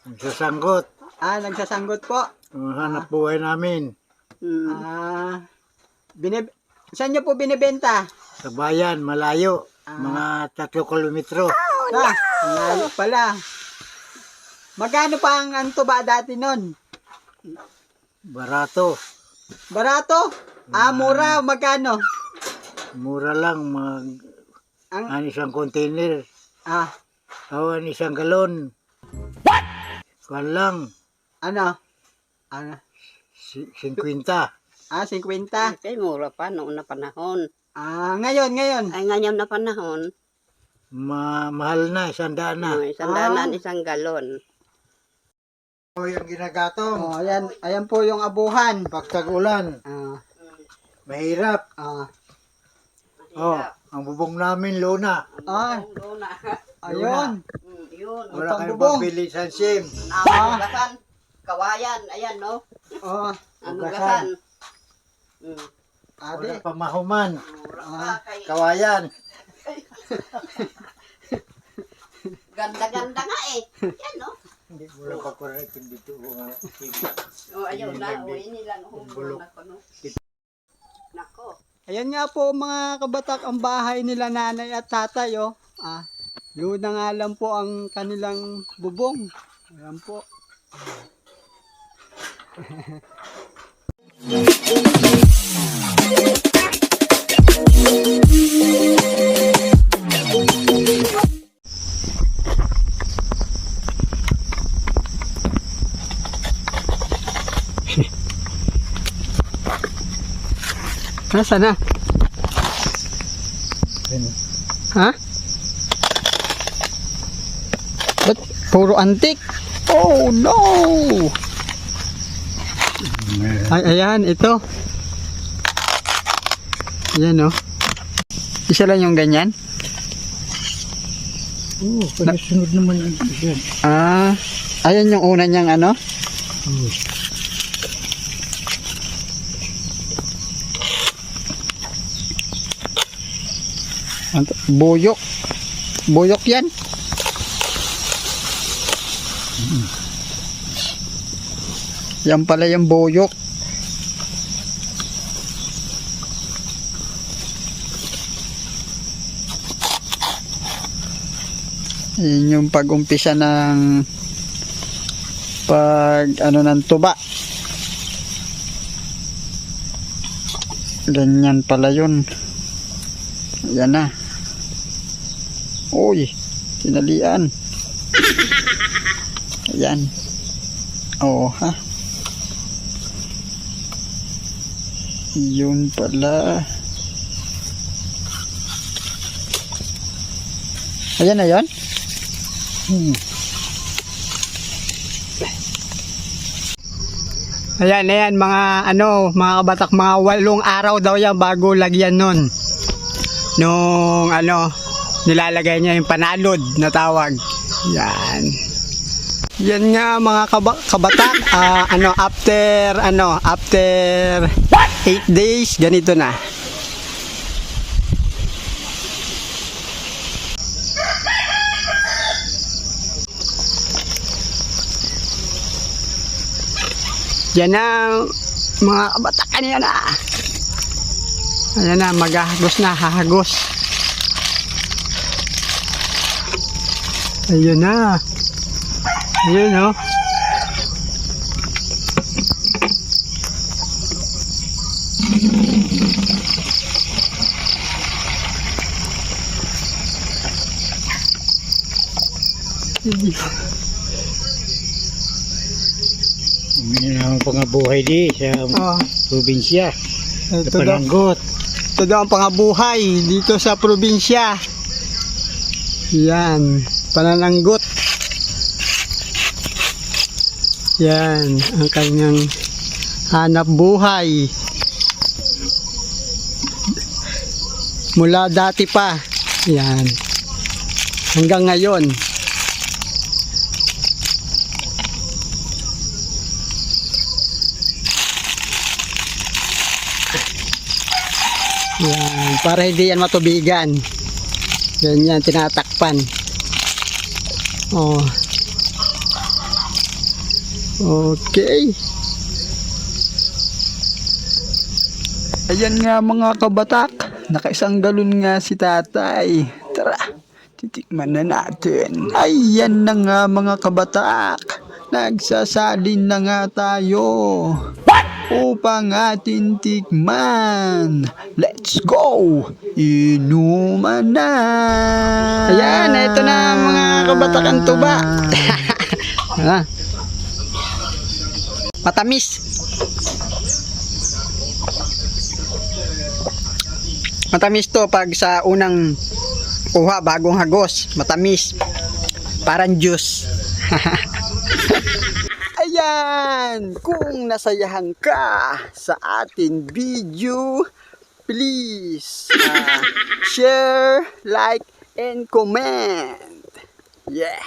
Nagsasanggot. Nagsasanggot po. Hanap buhay namin. Saan nyo po binibenta? Sa bayan, malayo. Mga 3 kilometro. Malayo pala. Magkano pa ang tuba dati nun? Barato. Barato? Mura. Magkano? Mura lang. Ang isang container. O, ang isang galon. What? Kuwan lang. Ano? 50. 50. Kaya mura pa noon na panahon. Ngayon. Ay ngayon na panahon. Mahal na, 100 na. Isang danan, isang galon. O, yung ginagatong. Ayan po yung abuhan. Pagtag ulan. Mahirap. Ang bubong namin, luna. Luna. Ayun. Yun. Wala kayong bubong. pambili sa sim. Gasan. Kawayan. Ayan, no? Gasan. Wala pamahuman. Kay Kawayan. ganda-ganda nga eh. Yan, no? Hindi mo lang pakorek dito. Ayaw na. Ini lang. Humulong na ko, no? Nako. Ayan nga po mga kabatak ang bahay nila nanay at tatay. Luna nga lang po ang kanilang bubong. Ayan po. Nasaan na? Ha? Ba't puro antik? Oh no! Ay, ayan, ito. Ayan, oh. Isa lang yung ganyan? Sunod naman ang yan. Ayan yung una niyang ano? Buyok. Buyok yan. Yan pala yung buyok. Yan yung pag-umpisa ng ng tuba. Ganyan pala yun. Ayan na. Uy, tinalian. Ayan. Ha? Yun pala. Ayan na yun? Ayan mga kabatak, mga 8 araw daw yan bago lagyan nun. Nung nilalagay niya yung panalod na tawag. Yan. Yan nga mga kabatak, after 8 days ganito na. Yan na mga kabatak, kanina na. Ayan na, maghahagos na, hahagos. Ayun na. Ayun, oh. May naman pangabuhay di sa probinsya. Sa Palanggot. Ito daw ang pangabuhay dito sa probinsya. Yan, panananggot. Yan, ang kanyang hanap buhay. Mula dati pa. Yan. Hanggang ngayon. Yan, para hindi yan matubigan. Yan, tinatakpan. Oh. Okay. Ayan nga mga kabatak, nakaisang galon nga si tatay. Tara, titikman na natin. Ayan na nga mga kabatak, nagsasalin na nga tayo. Upang atin tikman. Let's go! Inuman na! Ayan, ito na mga kabatak ang tuba. Matamis. Matamis to pag sa unang kuha, bagong hagos. Matamis. Parang juice. Ayan! Kung nasayahan ka sa ating video, please share, like, and comment. Yeah!